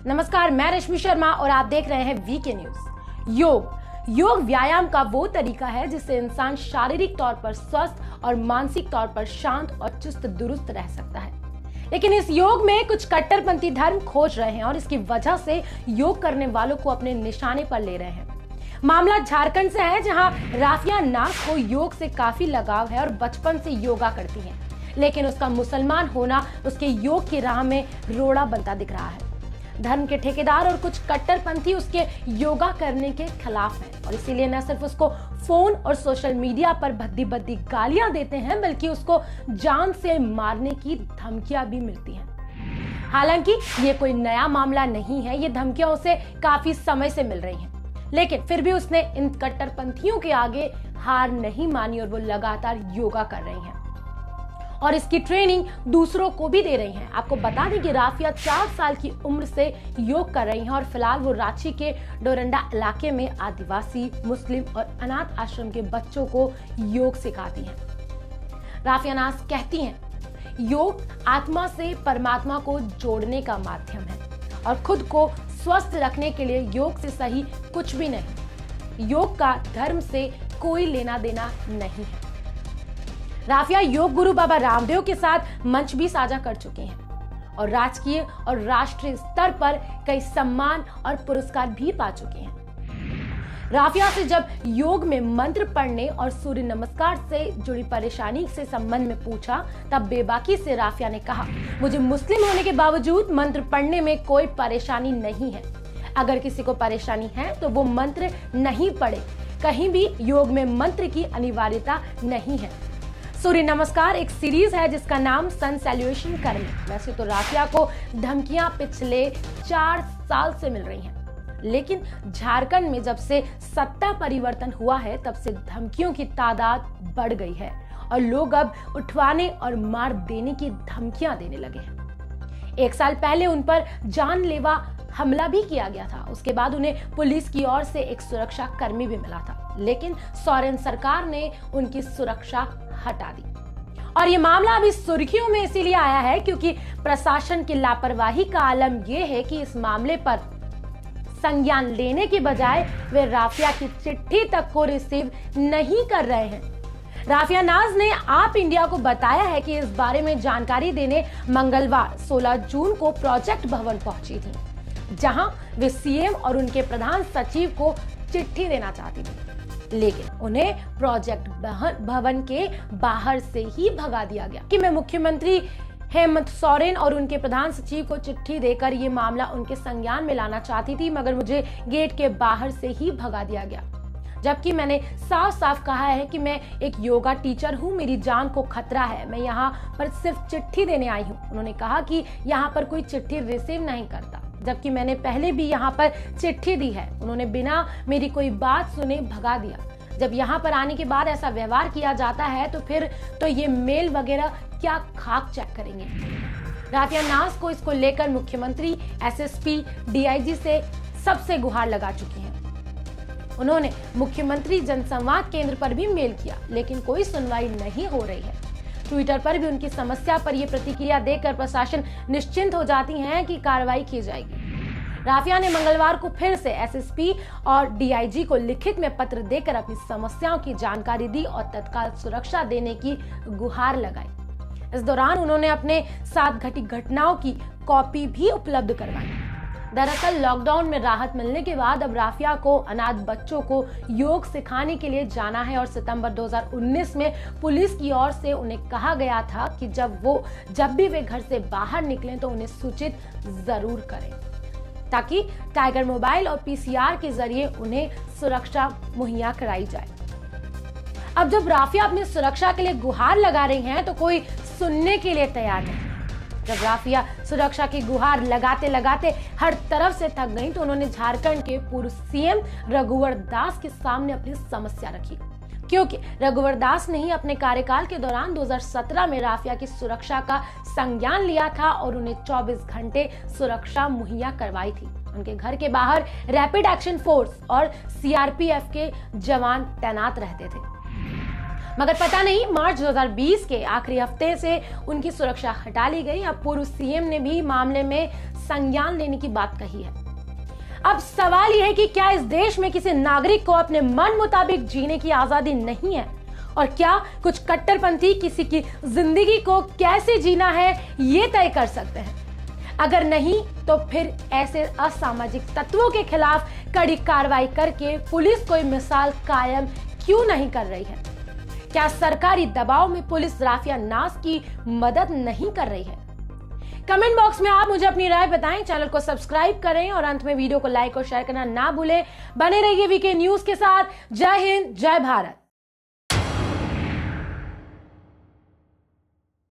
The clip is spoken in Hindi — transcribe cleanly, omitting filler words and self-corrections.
नमस्कार, मैं रश्मि शर्मा और आप देख रहे हैं वीके न्यूज। योग व्यायाम का वो तरीका है जिससे इंसान शारीरिक तौर पर स्वस्थ और मानसिक तौर पर शांत और चुस्त दुरुस्त रह सकता है। लेकिन इस योग में कुछ कट्टरपंथी धर्म खोज रहे हैं और इसकी वजह से योग करने वालों को अपने निशाने पर ले रहे हैं। मामला झारखंड से है, जहां राफिया नाज को योग से काफी लगाव है और बचपन से योगा करती हैं। लेकिन उसका मुसलमान होना उसके योग की राह में रोड़ा बनता दिख रहा है। धर्म के ठेकेदार और कुछ कट्टरपंथी उसके योगा करने के खिलाफ हैं और इसीलिए न सिर्फ उसको फोन और सोशल मीडिया पर भद्दी भद्दी गालियां देते हैं, बल्कि उसको जान से मारने की धमकियां भी मिलती हैं। हालांकि ये कोई नया मामला नहीं है, ये धमकियां उसे काफी समय से मिल रही हैं, लेकिन फिर भी उसने इन कट्टरपंथियों के आगे हार नहीं मानी और वो लगातार योगा कर रही हैं और इसकी ट्रेनिंग दूसरों को भी दे रही हैं। आपको बता दें कि राफिया 4 साल की उम्र से योग कर रही हैं और फिलहाल वो रांची के डोरंडा इलाके में आदिवासी, मुस्लिम और अनाथ आश्रम के बच्चों को योग सिखाती हैं। राफिया नाज कहती हैं, योग आत्मा से परमात्मा को जोड़ने का माध्यम है और खुद को स्वस्थ रखने के लिए योग से सही कुछ भी नहीं। योग का धर्म से कोई लेना देना नहीं है। राफिया योग गुरु बाबा रामदेव के साथ मंच भी साझा कर चुके हैं और राजकीय और राष्ट्रीय स्तर पर कई सम्मान और पुरस्कार भी पा चुके हैं। राफिया से जब योग में मंत्र पढ़ने और सूर्य नमस्कार से जुड़ी परेशानी से संबंध में पूछा, तब बेबाकी से राफिया ने कहा, मुझे मुस्लिम होने के बावजूद मंत्र पढ़ने में कोई परेशानी नहीं है। अगर किसी को परेशानी है तो वो मंत्र नहीं पढ़े। कहीं भी योग में मंत्र की अनिवार्यता नहीं है। सूर्य नमस्कार एक सीरीज है जिसका नाम सन सैल्यूएशन करनी। वैसे तो राफिया को धमकियां पिछले 4 साल से मिल रही हैं, लेकिन झारखंड में जब से सत्ता परिवर्तन हुआ है तब से धमकियों की तादाद बढ़ गई है और लोग अब उठवाने और मार देने की धमकियां देने लगे हैं। 1 साल पहले उन पर जानलेवा हमला भी किया गया था। उसके बाद उन्हें पुलिस की ओर से एक सुरक्षा कर्मी भी मिला था, लेकिन सोरेन सरकार ने उनकी सुरक्षा हटा दी और ये मामला अभी सुर्खियों में इसीलिए आया है क्योंकि प्रशासन की लापरवाही का आलम यह है कि इस मामले पर संज्ञान लेने के बजाय वे राफिया की चिट्ठी तक को रिसीव नहीं कर रहे हैं। राफिया नाज ने आप इंडिया को बताया है कि इस बारे में जानकारी देने मंगलवार 16 जून को प्रोजेक्ट भवन पहुंची थी, जहां वे सीएम और उनके प्रधान सचिव को चिट्ठी देना चाहती थी, लेकिन उन्हें प्रोजेक्ट भवन के बाहर से ही भगा दिया गया कि मैं मुख्यमंत्री हेमंत सोरेन और उनके प्रधान सचिव को चिट्ठी देकर ये मामला उनके संज्ञान में लाना चाहती थी, मगर मुझे गेट के बाहर से ही भगा दिया गया। जबकि मैंने साफ साफ कहा है कि मैं एक योगा टीचर हूं, मेरी जान को खतरा है, मैं यहाँ पर सिर्फ चिट्ठी देने आई हूँ। उन्होंने कहा कि यहाँ पर कोई चिट्ठी रिसीव नहीं करता, जबकि मैंने पहले भी यहाँ पर चिट्ठी दी है। उन्होंने बिना मेरी कोई बात सुने भगा दिया। जब यहाँ पर आने के बाद ऐसा व्यवहार किया जाता है तो फिर तो ये मेल वगैरह क्या खाक चेक करेंगे। राफिया नाज को इसको लेकर मुख्यमंत्री, एसएसपी, डीआईजी से सबसे गुहार लगा चुकी हैं। उन्होंने मुख्यमंत्री जनसंवाद केंद्र पर भी मेल किया, लेकिन कोई सुनवाई नहीं हो रही है। ट्विटर पर भी उनकी समस्या पर यह प्रतिक्रिया देकर प्रशासन निश्चिंत हो जाती है कि कार्रवाई की जाएगी। राफिया ने मंगलवार को फिर से एसएसपी और डीआईजी को लिखित में पत्र देकर अपनी समस्याओं की जानकारी दी और तत्काल सुरक्षा देने की गुहार लगाई। इस दौरान उन्होंने अपने साथ घटी घटनाओं की कॉपी भी उपलब्ध करवाई। दरअसल लॉकडाउन में राहत मिलने के बाद अब राफिया को अनाथ बच्चों को योग सिखाने के लिए जाना है और सितंबर 2019 में पुलिस की ओर से उन्हें कहा गया था कि जब भी वे घर से बाहर निकलें तो उन्हें सूचित जरूर करें, ताकि टाइगर मोबाइल और पीसीआर के जरिए उन्हें सुरक्षा मुहैया कराई जाए। अब जब राफिया अपनी सुरक्षा के लिए गुहार लगा रही हैं तो कोई सुनने के लिए तैयार नहीं। जब राफिया सुरक्षा की गुहार लगाते लगाते हर तरफ से थक गईं, तो उन्होंने झारखंड के पूर्व सीएम रघुवर दास के सामने अपनी समस्या रखी, क्योंकि रघुवर दास ने ही अपने कार्यकाल के दौरान 2017 में राफिया की सुरक्षा का संज्ञान लिया था और उन्हें 24 घंटे सुरक्षा मुहैया करवाई थी। उनके घर के बाहर रैपिड एक्शन फोर्स और सीआरपीएफ के जवान तैनात रहते थे। मगर पता नहीं मार्च 2020 के आखिरी हफ्ते से उनकी सुरक्षा हटा ली गई। अब पूर्व सीएम ने भी मामले में संज्ञान लेने की बात कही है। अब सवाल यह है कि क्या इस देश में किसी नागरिक को अपने मन मुताबिक जीने की आजादी नहीं है, और क्या कुछ कट्टरपंथी किसी की जिंदगी को कैसे जीना है ये तय कर सकते हैं? अगर नहीं तो फिर ऐसे असामाजिक तत्वों के खिलाफ कड़ी कार्रवाई करके पुलिस कोई मिसाल कायम क्यों नहीं कर रही है? क्या सरकारी दबाव में पुलिस राफिया नाज की मदद नहीं कर रही है? कमेंट बॉक्स में आप मुझे अपनी राय बताएं, चैनल को सब्सक्राइब करें और अंत में वीडियो को लाइक और शेयर करना ना भूलें। बने रहिए वीके न्यूज के साथ। जय हिंद, जय भारत।